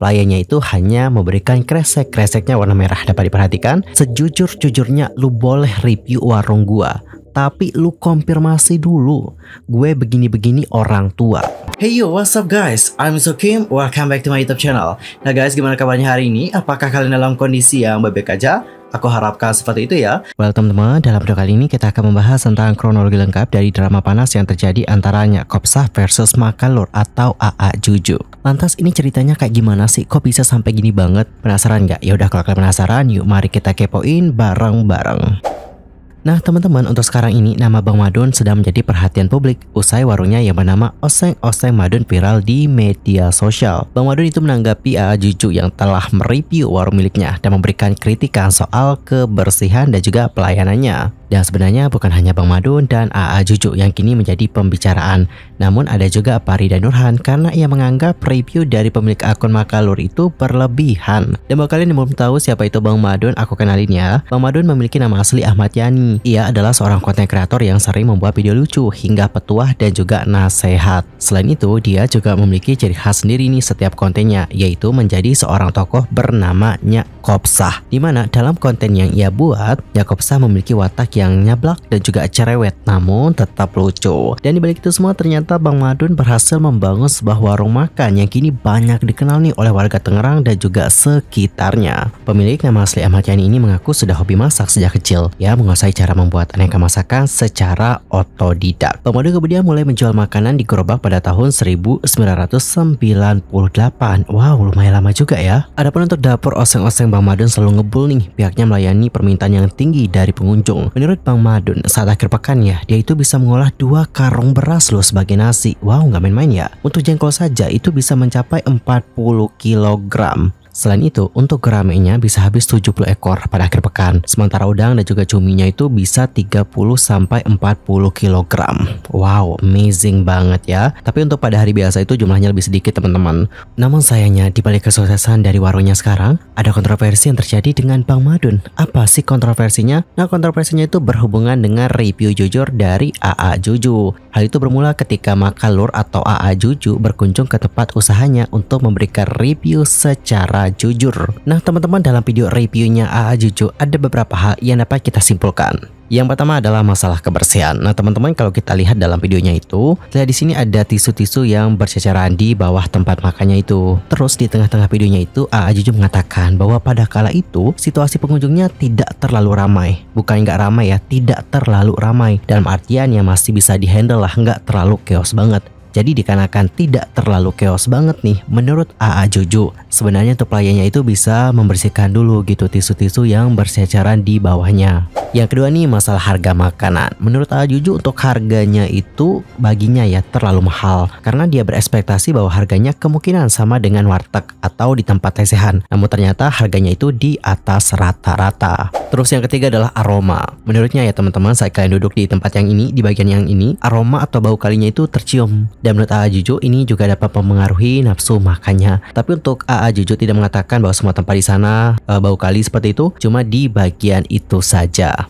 pelayannya itu hanya memberikan kresek-kreseknya warna merah. Dapat diperhatikan, sejujur-jujurnya lu boleh review warung gua, tapi lu konfirmasi dulu, gue begini-begini orang tua. Hey yo, what's up guys? I'm Kim. Welcome back to my YouTube channel. Nah guys, gimana kabarnya hari ini? Apakah kalian dalam kondisi yang baik-baik aja? Aku harapkan seperti itu ya. Well teman-teman, dalam video kali ini kita akan membahas tentang kronologi lengkap dari drama panas yang terjadi antara Nyakopsah versus Makalur atau AA Juju. Lantas ini ceritanya kayak gimana sih? Kok bisa sampai gini banget? Penasaran nggak? Ya udah, kalau kalian penasaran, yuk mari kita kepoin bareng-bareng. Nah teman-teman, untuk sekarang ini nama Bang Madun sedang menjadi perhatian publik usai warungnya yang bernama Oseng-Oseng Madun viral di media sosial. Bang Madun itu menanggapi AA Juju yang telah mereview warung miliknya dan memberikan kritikan soal kebersihan dan juga pelayanannya. Dan sebenarnya bukan hanya Bang Madun dan AA Juju yang kini menjadi pembicaraan, namun ada juga Farida Nurhan karena ia menganggap review dari pemilik akun Makalur itu berlebihan. Dan buat kalian yang belum tahu siapa itu Bang Madun, aku kenalin ya. Bang Madun memiliki nama asli Ahmad Yani. Ia adalah seorang konten kreator yang sering membuat video lucu hingga petuah dan juga nasihat. Selain itu, dia juga memiliki ciri khas sendiri nih setiap kontennya, yaitu menjadi seorang tokoh bernama Nyakopsah. Dimana dalam konten yang ia buat, Nyakopsah memiliki watak yang nyablak dan juga cerewet, namun tetap lucu. Dan dibalik itu semua, ternyata Bang Madun berhasil membangun sebuah warung makan yang kini banyak dikenal nih oleh warga Tangerang dan juga sekitarnya. Pemilik nama asli Ahmad Yani ini mengaku sudah hobi masak sejak kecil. Ia menguasai cara membuat aneka masakan secara otodidak. Bang Madun kemudian mulai menjual makanan di gerobak pada tahun 1998. Wow, lumayan lama juga ya. Adapun untuk dapur Oseng-Oseng, Bang Madun selalu ngebul nih, pihaknya melayani permintaan yang tinggi dari pengunjung. Menurut Bang Madun, saat akhir pekan ya, dia itu bisa mengolah 2 karung beras loh sebagai nasi. Wow, nggak main-main ya. Untuk jengkol saja itu bisa mencapai 40 kg. Selain itu, untuk geramenya bisa habis 70 ekor pada akhir pekan. Sementara udang dan juga cuminya itu bisa 30-40 kg. Wow, amazing banget ya. Tapi untuk pada hari biasa itu jumlahnya lebih sedikit teman-teman. Namun sayangnya, di balik kesuksesan dari warungnya sekarang, ada kontroversi yang terjadi dengan Bang Madun. Apa sih kontroversinya? Nah, kontroversinya itu berhubungan dengan review jujur dari AA Juju. Hal itu bermula ketika Makalur atau AA Juju berkunjung ke tempat usahanya untuk memberikan review secara jujur. Nah teman-teman, dalam video reviewnya AA Juju ada beberapa hal yang dapat kita simpulkan. Yang pertama adalah masalah kebersihan. Nah teman-teman, kalau kita lihat dalam videonya itu, lihat di sini ada tisu-tisu yang berceceran di bawah tempat makannya itu. Terus di tengah-tengah videonya itu AA Juju mengatakan bahwa pada kala itu situasi pengunjungnya tidak terlalu ramai. Bukan nggak ramai ya, tidak terlalu ramai. Dalam artian yang masih bisa dihandle lah, nggak terlalu chaos banget. Jadi dikarenakan tidak terlalu chaos banget nih, menurut AA Juju, sebenarnya untuk pelayannya itu bisa membersihkan dulu gitu tisu-tisu yang berceceran di bawahnya. Yang kedua nih, masalah harga makanan. Menurut AA Juju, untuk harganya itu baginya ya terlalu mahal, karena dia berekspektasi bahwa harganya kemungkinan sama dengan warteg atau di tempat lesehan. Namun ternyata harganya itu di atas rata-rata. Terus yang ketiga adalah aroma. Menurutnya ya teman-teman, saat kalian duduk di tempat yang ini, di bagian yang ini, aroma atau bau kalinya itu tercium. Dan menurut AA Juju ini juga dapat mempengaruhi nafsu makannya. Tapi untuk AA Juju tidak mengatakan bahwa semua tempat di sana bau kali seperti itu, cuma di bagian itu saja.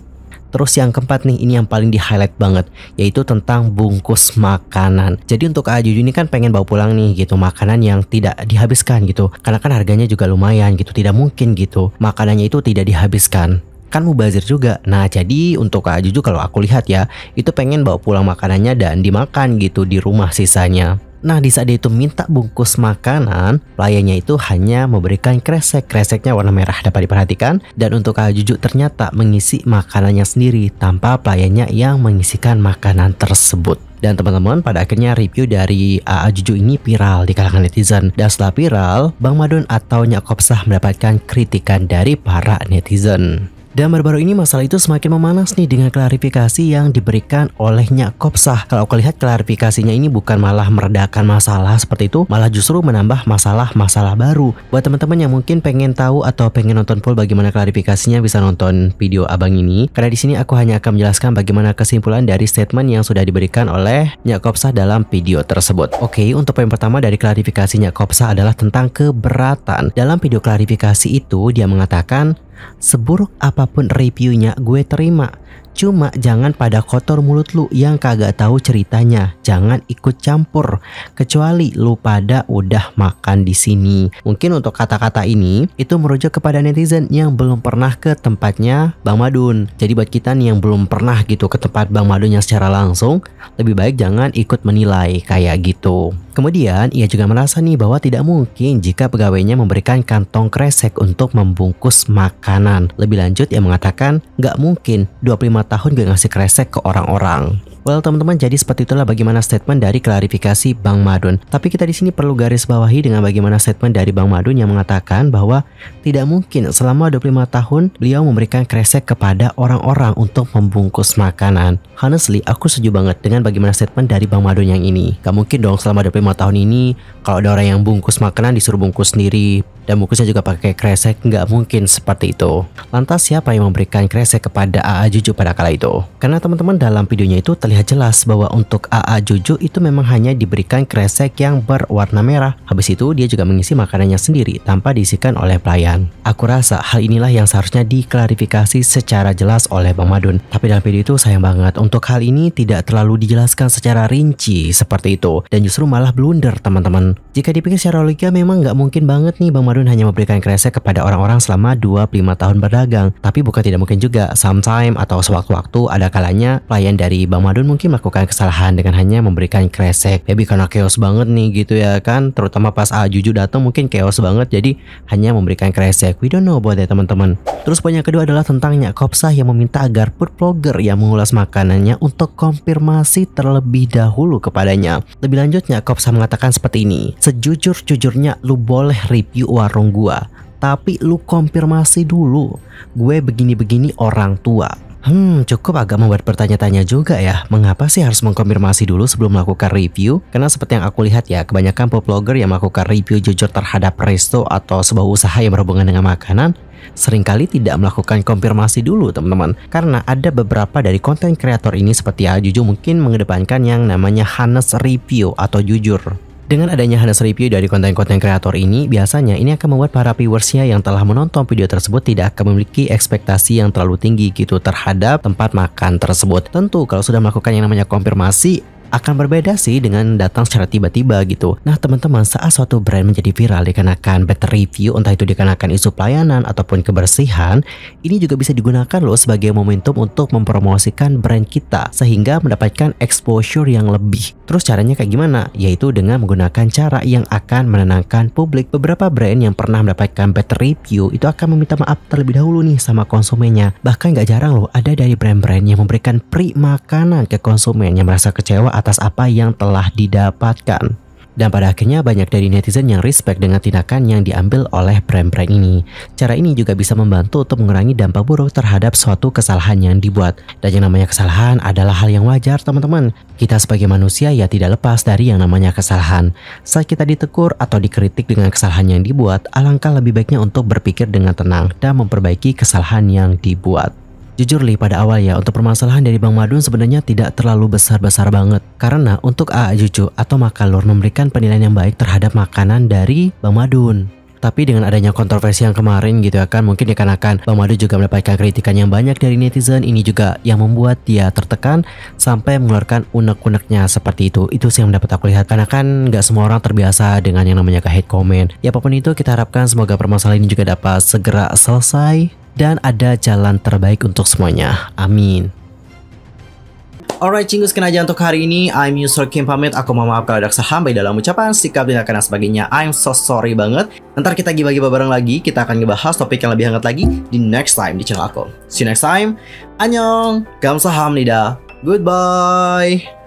Terus yang keempat nih, ini yang paling di highlight banget, yaitu tentang bungkus makanan. Jadi untuk AA Juju ini kan pengen bawa pulang nih gitu makanan yang tidak dihabiskan gitu, karena kan harganya juga lumayan gitu, tidak mungkin gitu makanannya itu tidak dihabiskan, kan mubazir juga. Nah jadi untuk AA Juju kalau aku lihat ya, itu pengen bawa pulang makanannya dan dimakan gitu di rumah sisanya. Nah di saat dia itu minta bungkus makanan, pelayannya itu hanya memberikan kresek-kreseknya warna merah, dapat diperhatikan. Dan untuk AA Juju ternyata mengisi makanannya sendiri tanpa pelayannya yang mengisikan makanan tersebut. Dan teman-teman, pada akhirnya review dari AA Juju ini viral di kalangan netizen. Dan setelah viral, Bang Madun atau Nyakopsah mendapatkan kritikan dari para netizen. Dan baru-baru ini masalah itu semakin memanas nih dengan klarifikasi yang diberikan oleh Nyakopsah. Kalau aku lihat klarifikasinya ini bukan malah meredakan masalah seperti itu, malah justru menambah masalah-masalah baru. Buat teman-teman yang mungkin pengen tahu atau pengen nonton full bagaimana klarifikasinya, bisa nonton video abang ini. Karena di sini aku hanya akan menjelaskan bagaimana kesimpulan dari statement yang sudah diberikan oleh Nyakopsah dalam video tersebut. Oke, untuk poin pertama dari klarifikasi Nyakopsah adalah tentang keberatan. Dalam video klarifikasi itu dia mengatakan, seburuk apapun reviewnya gue terima, Cuma jangan pada kotor mulut lu yang kagak tahu ceritanya. Jangan ikut campur kecuali lu pada udah makan di sini. Mungkin untuk kata-kata ini itu merujuk kepada netizen yang belum pernah ke tempatnya Bang Madun. Jadi buat kita nih yang belum pernah gitu ke tempat Bang Madunnya secara langsung, lebih baik jangan ikut menilai kayak gitu. Kemudian ia juga merasa nih bahwa tidak mungkin jika pegawainya memberikan kantong kresek untuk membungkus makanan. Lebih lanjut ia mengatakan nggak mungkin 25 tahun gak ngasih kresek ke orang-orang. Well teman-teman, jadi seperti itulah bagaimana statement dari klarifikasi Bang Madun. Tapi kita di sini perlu garis bawahi dengan bagaimana statement dari Bang Madun yang mengatakan bahwa tidak mungkin selama 25 tahun beliau memberikan kresek kepada orang-orang untuk membungkus makanan. Honestly, aku setuju banget dengan bagaimana statement dari Bang Madun yang ini. Gak mungkin dong selama 25 tahun ini kalau ada orang yang bungkus makanan disuruh bungkus sendiri dan bungkusnya juga pakai kresek, nggak mungkin seperti itu. Lantas siapa yang memberikan kresek kepada AA Juju pada kala itu? Karena teman-teman dalam videonya itu terlihat jelas bahwa untuk AA Juju itu memang hanya diberikan kresek yang berwarna merah. Habis itu dia juga mengisi makanannya sendiri tanpa diisikan oleh pelayan. Aku rasa hal inilah yang seharusnya diklarifikasi secara jelas oleh Bang Madun. Tapi dalam video itu sayang banget untuk hal ini tidak terlalu dijelaskan secara rinci seperti itu dan justru malah blunder teman-teman. Jika dipikir secara logika memang nggak mungkin banget nih Bang Madun hanya memberikan kresek kepada orang-orang selama 25 tahun berdagang. Tapi bukan tidak mungkin juga sometime atau sewaktu-waktu ada kalanya pelayan dari Bang Madun mungkin melakukan kesalahan dengan hanya memberikan kresek. Maybe karena chaos banget nih gitu ya kan, terutama pas AA Juju datang mungkin chaos banget jadi hanya memberikan kresek. We don't know about that teman-teman. Terus poin yang kedua adalah tentang Nyak Kopsah yang meminta agar food blogger yang mengulas makanannya untuk konfirmasi terlebih dahulu kepadanya. Lebih lanjut Nyak Kopsah mengatakan seperti ini, sejujur-jujurnya lu boleh review warung gua, tapi lu konfirmasi dulu. Gue begini-begini orang tua. Cukup agak membuat bertanya-tanya juga ya, mengapa sih harus mengkonfirmasi dulu sebelum melakukan review? Karena seperti yang aku lihat ya, kebanyakan food blogger yang melakukan review jujur terhadap resto atau sebuah usaha yang berhubungan dengan makanan seringkali tidak melakukan konfirmasi dulu teman-teman. Karena ada beberapa dari konten kreator ini seperti AA Juju mungkin mengedepankan yang namanya honest review atau jujur. Dengan adanya honest review dari konten-konten kreator ini, biasanya ini akan membuat para viewersnya yang telah menonton video tersebut tidak akan memiliki ekspektasi yang terlalu tinggi gitu terhadap tempat makan tersebut. Tentu kalau sudah melakukan yang namanya konfirmasi, akan berbeda sih dengan datang secara tiba-tiba gitu. Nah teman-teman, saat suatu brand menjadi viral dikarenakan bad review, entah itu dikarenakan isu pelayanan ataupun kebersihan, ini juga bisa digunakan loh sebagai momentum untuk mempromosikan brand kita sehingga mendapatkan exposure yang lebih. Terus caranya kayak gimana? Yaitu dengan menggunakan cara yang akan menenangkan publik. Beberapa brand yang pernah mendapatkan bad review itu akan meminta maaf terlebih dahulu nih sama konsumennya. Bahkan gak jarang loh ada dari brand-brand yang memberikan free makanan ke konsumen yang merasa kecewa atas apa yang telah didapatkan. Dan pada akhirnya banyak dari netizen yang respect dengan tindakan yang diambil oleh brand-brand ini. Cara ini juga bisa membantu untuk mengurangi dampak buruk terhadap suatu kesalahan yang dibuat. Dan yang namanya kesalahan adalah hal yang wajar teman-teman. Kita sebagai manusia ya tidak lepas dari yang namanya kesalahan. Saat kita ditegur atau dikritik dengan kesalahan yang dibuat, alangkah lebih baiknya untuk berpikir dengan tenang dan memperbaiki kesalahan yang dibuat. Jujur li pada awal ya, untuk permasalahan dari Bang Madun sebenarnya tidak terlalu besar-besar banget. Karena untuk AA Juju atau Makalur memberikan penilaian yang baik terhadap makanan dari Bang Madun. Tapi dengan adanya kontroversi yang kemarin gitu ya kan, mungkin dikarenakan Bang Madun juga mendapatkan kritikan yang banyak dari netizen, ini juga yang membuat dia tertekan sampai mengeluarkan unek-uneknya seperti itu. Itu sih yang dapat aku lihat, karena kan nggak semua orang terbiasa dengan yang namanya hate comment. Ya apapun itu, kita harapkan semoga permasalahan ini juga dapat segera selesai dan ada jalan terbaik untuk semuanya. Amin. Alright cinggu, sekian aja untuk hari ini. I'm User Kim pamit. Aku mohon maaf kalau ada kesalahan baik dalam ucapan, sikap, tindakan dan sebagainya. I'm so sorry banget. Ntar kita gibah-gibah bareng lagi. Kita akan ngebahas topik yang lebih hangat lagi di next time di channel aku. See you next time. Annyeong. Kamsahamnida. Goodbye.